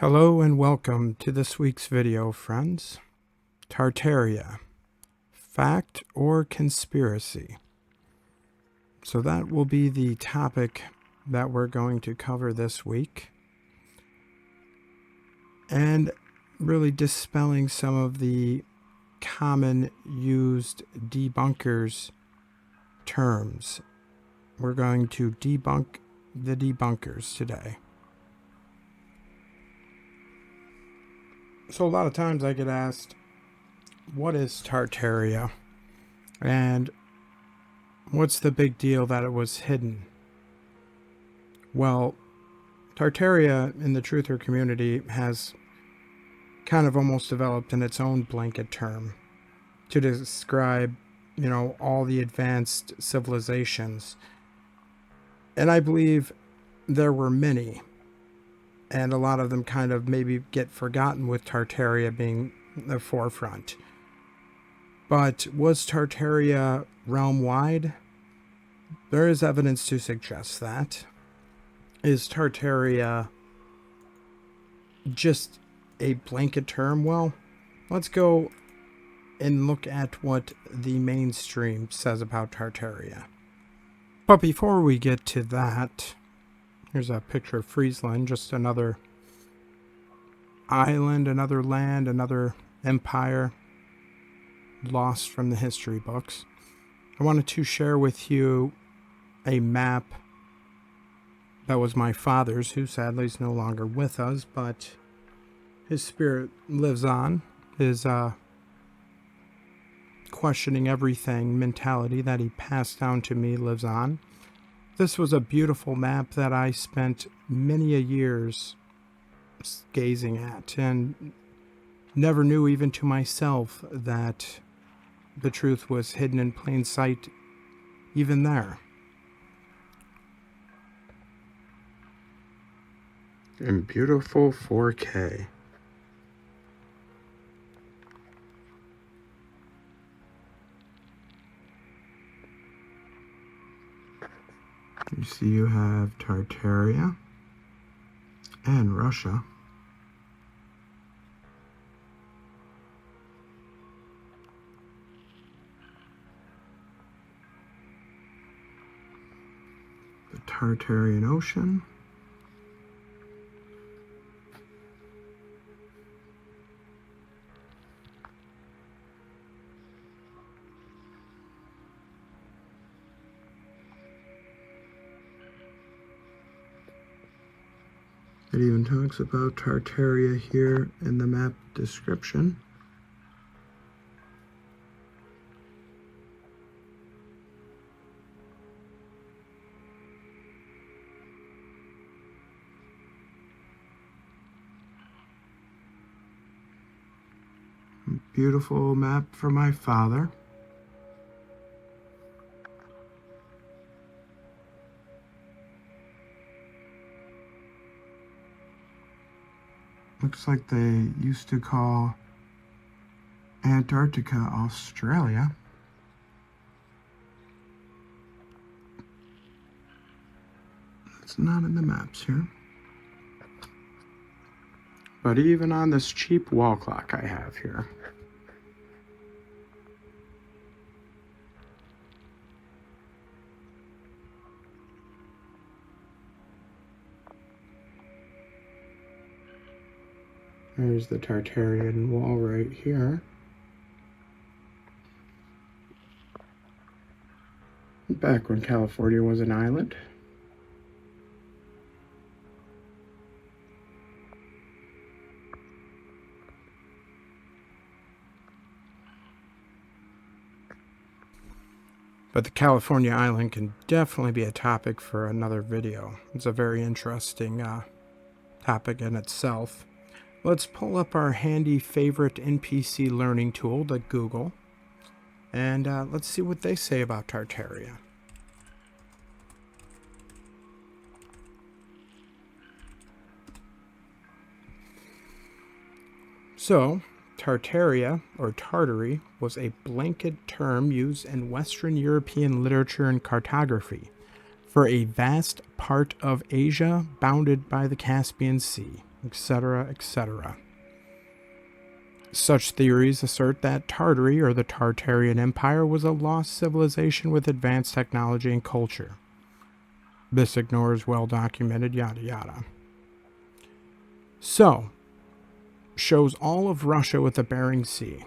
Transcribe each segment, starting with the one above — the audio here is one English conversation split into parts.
Hello and welcome to this week's video, friends. Tartaria, fact or conspiracy? So that will be the topic that we're going to cover this week. And really dispelling some of the common used debunkers terms. We're going to debunk the debunkers today. So a lot of times I get asked, what is Tartaria? And what's the big deal that it was hidden? Well, Tartaria in the truther community has kind of almost developed in its own blanket term to describe, all the advanced civilizations. And I believe there were many. And a lot of them kind of maybe get forgotten with Tartaria being the forefront. But was Tartaria realm-wide? There is evidence to suggest that. Is Tartaria just a blanket term? Well, let's go and look at what the mainstream says about Tartaria. But before we get to that, here's a picture of Friesland, just another island, another land, another empire lost from the history books. I wanted to share with you a map that was my father's, who sadly is no longer with us, but his spirit lives on. His questioning everything mentality that he passed down to me lives on. This was a beautiful map that I spent many a years gazing at and never knew even to myself that the truth was hidden in plain sight even there. In beautiful 4K. You see you have Tartaria and Russia. The Tartarian Ocean. It even talks about Tartaria here in the map description. Beautiful map for my father. Looks like they used to call Antarctica Australia. It's not in the maps here. But even on this cheap wall clock I have here, there's the Tartarian wall right here. Back when California was an island. But the California island can definitely be a topic for another video. It's a very interesting topic in itself. Let's pull up our handy favorite NPC learning tool, the Google, and let's see what they say about Tartaria. So, Tartaria, or Tartary, was a blanket term used in Western European literature and cartography for a vast part of Asia bounded by the Caspian Sea. etc., etc. Such theories assert that Tartary, or the Tartarian Empire, was a lost civilization with advanced technology and culture. This ignores well-documented yada yada. So, shows all of Russia with the Bering Sea.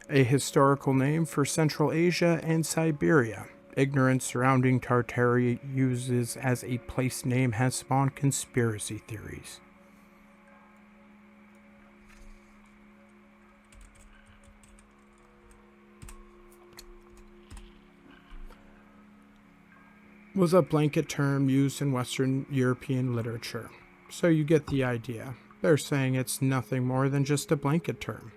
A historical name for Central Asia and Siberia. Ignorance surrounding Tartaria uses as a place name has spawned conspiracy theories. Was a blanket term used in Western European literature. So you get the idea. They're saying it's nothing more than just a blanket term.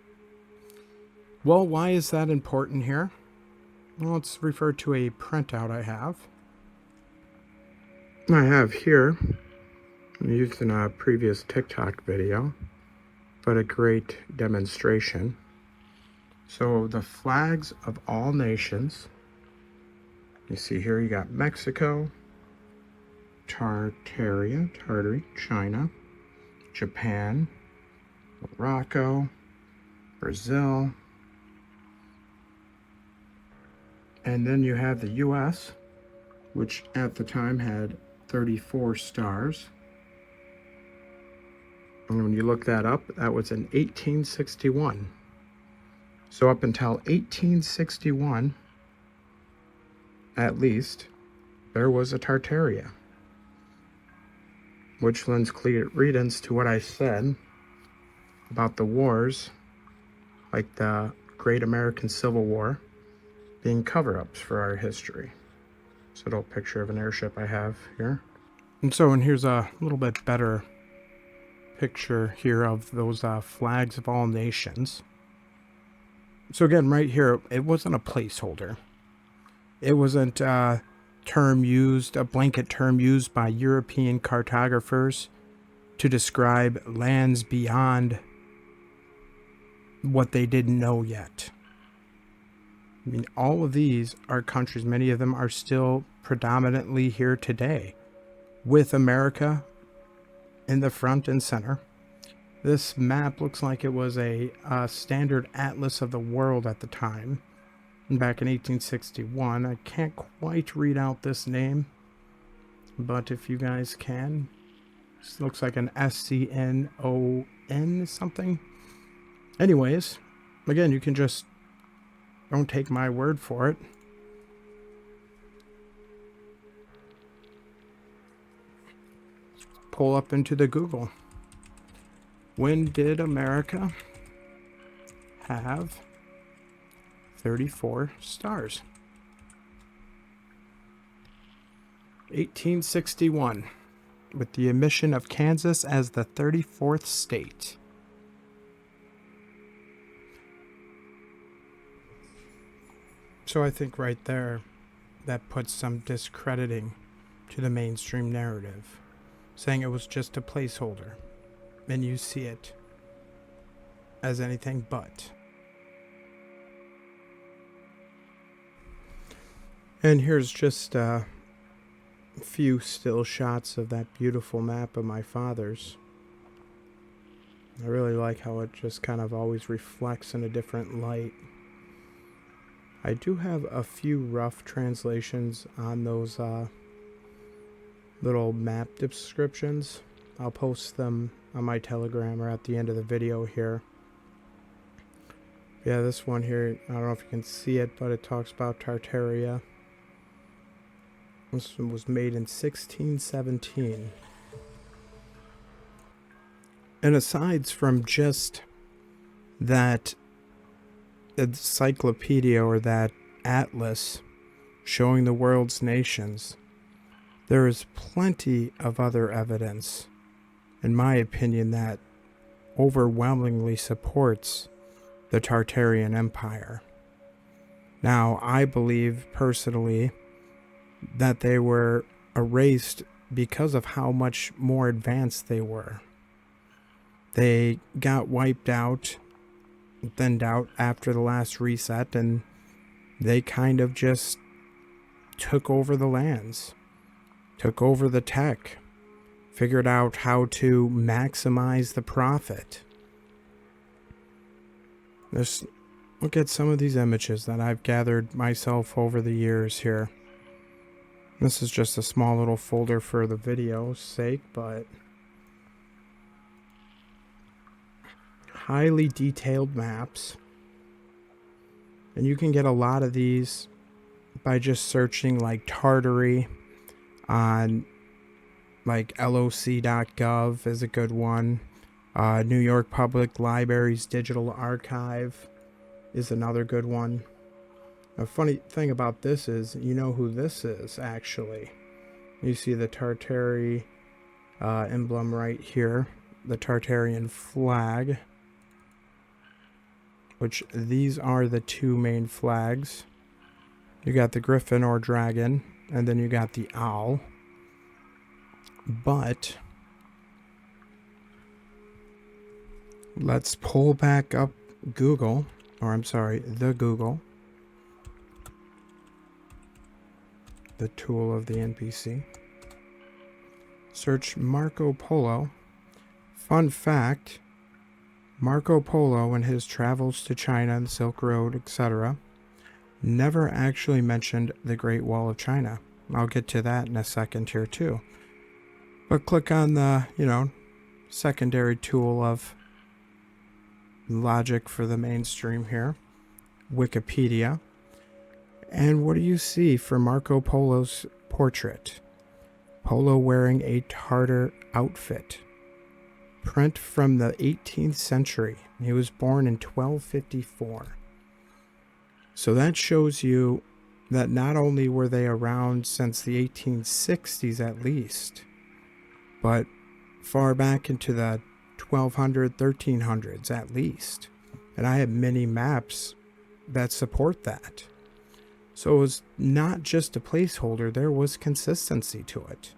Well, why is that important here? Well, let's refer to a printout I have. I have here, used in a previous TikTok video, but a great demonstration. So the flags of all nations, you see here you got Mexico, Tartary, China, Japan, Morocco, Brazil, and then you have the US, which at the time had 34 stars. And when you look that up, that was in 1861. So up until 1861, at least, there was a Tartaria. Which lends clear credence to what I said about the wars, like the Great American Civil War, being cover-ups for our history. This little picture of an airship I have here. And here's a little bit better picture here of those flags of all nations. So again, right here, it wasn't a placeholder. It wasn't a blanket term used by European cartographers to describe lands beyond what they didn't know yet. I mean, all of these are countries, many of them are still predominantly here today, with America in the front and center. This map looks like it was a standard atlas of the world at the time, back in 1861. I can't quite read out this name, but if you guys can, this looks like an SCNON something. Anyways, again, you can just don't take my word for it. Pull up into the Google. When did America have 34 stars? 1861, with the admission of Kansas as the 34th state. So I think right there, that puts some discrediting to the mainstream narrative, saying it was just a placeholder, and you see it as anything but. And here's just a few still shots of that beautiful map of my father's. I really like how it just kind of always reflects in a different light. I do have a few rough translations on those little map descriptions. I'll post them on my Telegram or at the end of the video here. Yeah, this one here, I don't know if you can see it, but it talks about Tartaria. This one was made in 1617. And aside from just that encyclopedia or that atlas showing the world's nations, there is plenty of other evidence, in my opinion, that overwhelmingly supports the Tartarian Empire. Now, I believe personally that they were erased because of how much more advanced they were. They got wiped out, thinned out after the last reset, and they kind of just took over the lands, took over the tech, figured out how to maximize the profit. Let's look at some of these images that I've gathered myself over the years here. This is just a small little folder for the video's sake, but highly detailed maps. And you can get a lot of these by just searching like Tartary on like loc.gov is a good one. New York Public Library's Digital Archive is another good one. A funny thing about this is, you know who this is, actually. You see the Tartarian emblem right here, the Tartarian flag, which these are the two main flags. You got the griffin or dragon, and then you got the owl. But let's pull back up Google, or I'm sorry, the Google, the tool of the NPC. Search Marco Polo. Fun fact, Marco Polo in his travels to China and the Silk Road, etc., never actually mentioned the Great Wall of China. I'll get to that in a second here too. But click on the, secondary tool of logic for the mainstream here, Wikipedia. And what do you see for Marco Polo's portrait? Polo wearing a Tartar outfit. Print from the 18th century. He was born in 1254. So that shows you that not only were they around since the 1860s at least, but far back into the 1200s, 1300s at least. And I have many maps that support that. So it was not just a placeholder, there was consistency to it.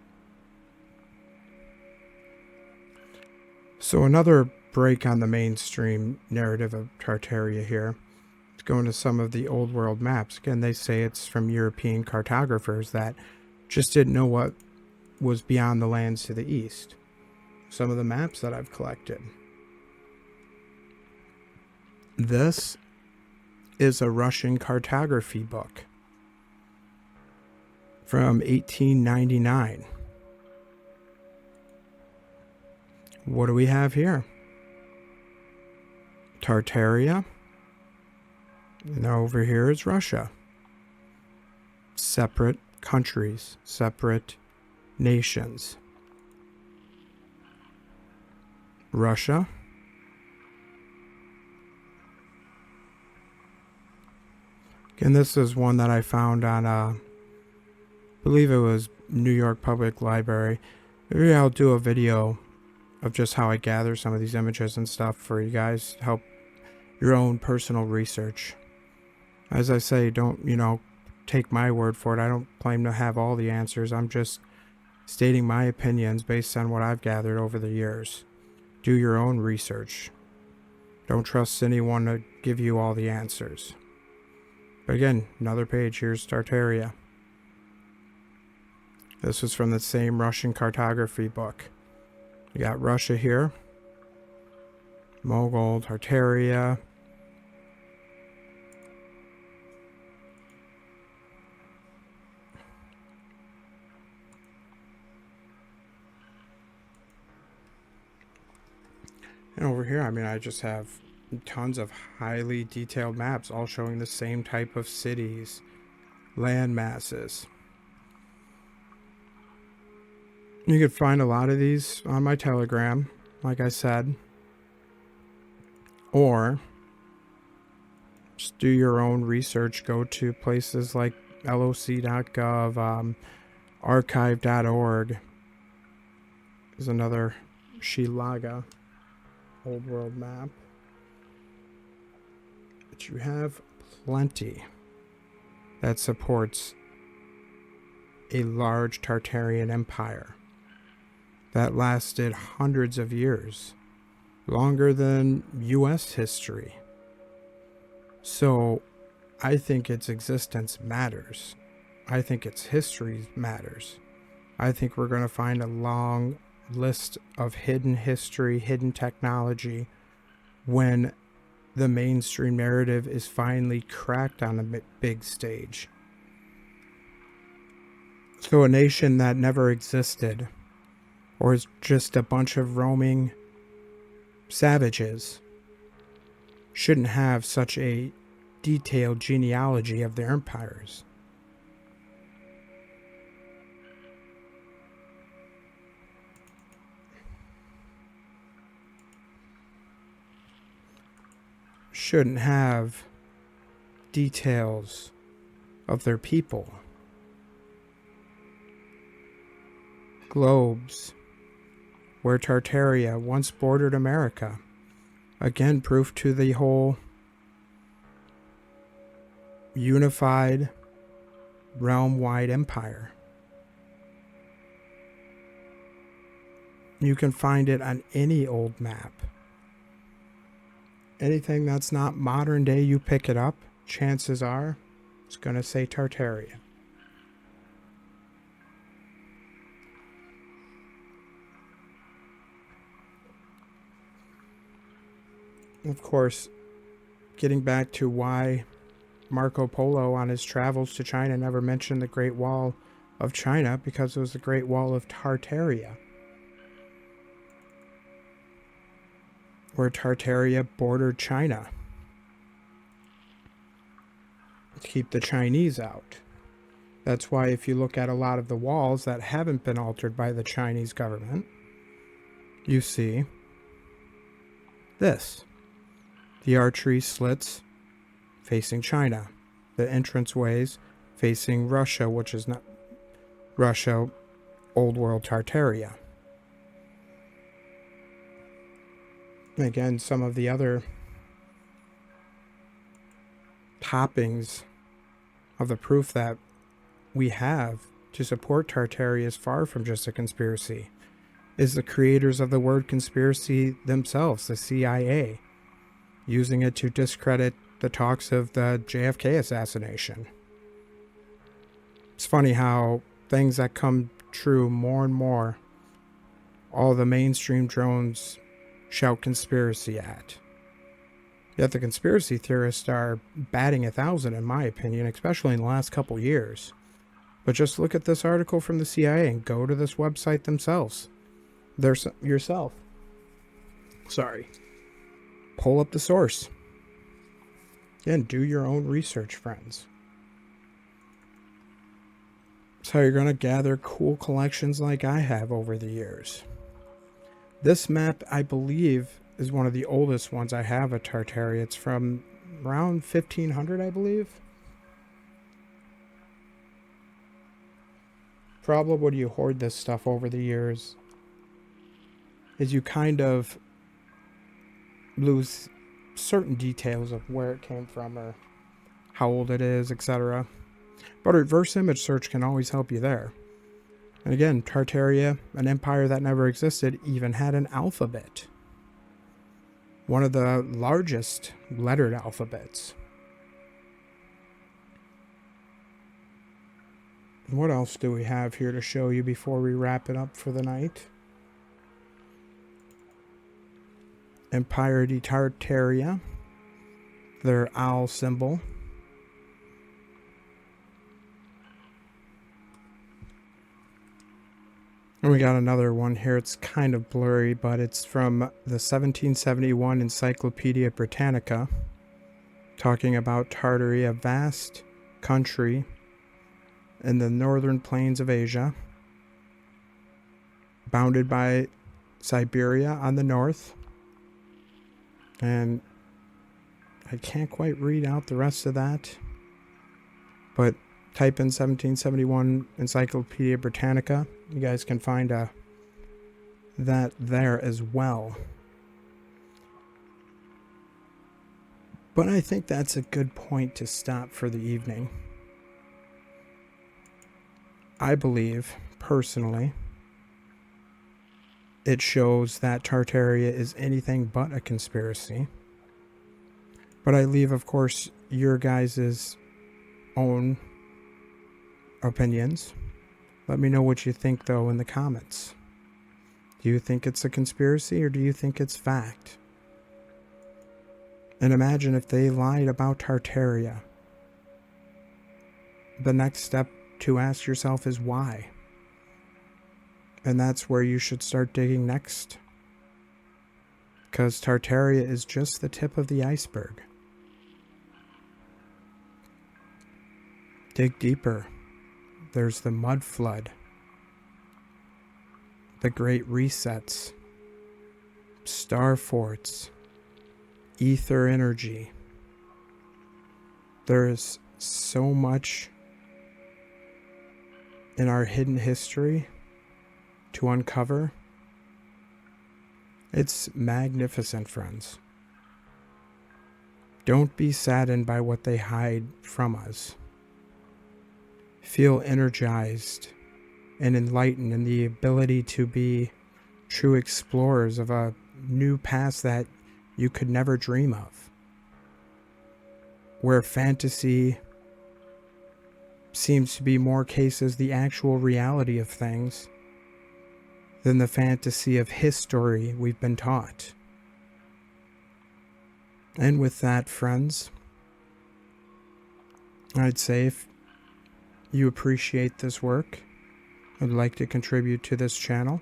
So another break on the mainstream narrative of Tartaria here. Let's go into some of the old world maps. Again, they say it's from European cartographers that just didn't know what was beyond the lands to the east. Some of the maps that I've collected. This is a Russian cartography book from 1899. What do we have here? Tartaria. And over here is Russia. Separate countries, separate nations. Russia. And this is one that I found on, I believe it was New York Public Library. Maybe I'll do a video of just how I gather some of these images and stuff for you guys to help your own personal research. As I say, don't, take my word for it. I don't claim to have all the answers. I'm just stating my opinions based on what I've gathered over the years. Do your own research. Don't trust anyone to give you all the answers. But again, another page. Here's Tartaria. This was from the same Russian cartography book. You got Russia here. Mogul, Tartaria. And over here, I just have tons of highly detailed maps all showing the same type of cities, land masses. You could find a lot of these on my Telegram, like I said. Or just do your own research. Go to places like loc.gov, archive.org. There's another Shilaga old world map. But you have plenty that supports a large Tartarian Empire that lasted hundreds of years, longer than U.S. history. So I think its existence matters. I think its history matters. I think we're going to find a long list of hidden history, hidden technology when the mainstream narrative is finally cracked on a big stage. So a nation that never existed, or is just a bunch of roaming savages, shouldn't have such a detailed genealogy of their empires. Shouldn't have details of their people. Globes where Tartaria once bordered America. Again, proof to the whole unified realm-wide empire. You can find it on any old map. Anything that's not modern day, you pick it up, chances are it's going to say Tartaria. Of course, getting back to why Marco Polo on his travels to China never mentioned the Great Wall of China, because it was the Great Wall of Tartaria, where Tartaria bordered China to keep the Chinese out. That's why if you look at a lot of the walls that haven't been altered by the Chinese government, you see this. The archery slits facing China. The entranceways facing Russia, which is not Russia, Old World Tartaria. Again, some of the other toppings of the proof that we have to support Tartaria is far from just a conspiracy. Is the creators of the word conspiracy themselves, the CIA, using it to discredit the talks of the JFK assassination. It's funny how things that come true more and more, all the mainstream drones shout conspiracy at. Yet the conspiracy theorists are batting 1,000 in my opinion, especially in the last couple years. But just look at this article from the CIA and go to this website themselves. Yourself. Sorry. Pull up the source. Again, do your own research, friends. That's how you're going to gather cool collections like I have over the years. This map, I believe, is one of the oldest ones I have at Tartaria. It's from around 1500, I believe. Problem when you hoard this stuff over the years is you kind of lose certain details of where it came from or how old it is, etc. But a reverse image search can always help you there. And again, Tartaria, an empire that never existed, even had an alphabet. One of the largest lettered alphabets. What else do we have here to show you before we wrap it up for the night? Empire di Tartaria, their owl symbol. And we got another one here. It's kind of blurry, but it's from the 1771 Encyclopedia Britannica, talking about Tartary, a vast country in the northern plains of Asia, bounded by Siberia on the north. And I can't quite read out the rest of that, but type in 1771 Encyclopedia Britannica. You guys can find that there as well. But I think that's a good point to stop for the evening. I believe, personally, it shows that Tartaria is anything but a conspiracy. But I leave, of course, your guys' own opinions. Let me know what you think, though, in the comments. Do you think it's a conspiracy, or do you think it's fact? And imagine if they lied about Tartaria. The next step to ask yourself is why. And that's where you should start digging next. Because Tartaria is just the tip of the iceberg. Dig deeper. There's the mudflood, the great resets, star forts, ether energy. There's so much in our hidden history to uncover. It's magnificent, friends. Don't be saddened by what they hide from us. Feel energized and enlightened in the ability to be true explorers of a new past that you could never dream of. Where fantasy seems to be more cases the actual reality of things than the fantasy of history we've been taught. And with that, friends, I'd say if you appreciate this work, would like to contribute to this channel,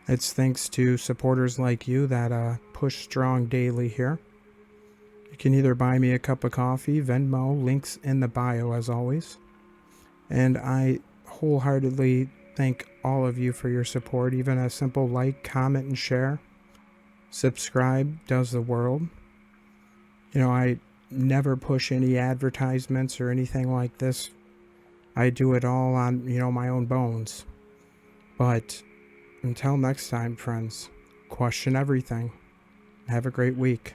it's thanks to supporters like you that push strong daily here. You can either buy me a cup of coffee, Venmo, links in the bio as always. And I wholeheartedly thank all of you for your support. Even a simple like, comment, and share. Subscribe does the world. You know, I never push any advertisements or anything like this. I do it all on, my own bones. But until next time, friends, question everything. Have a great week.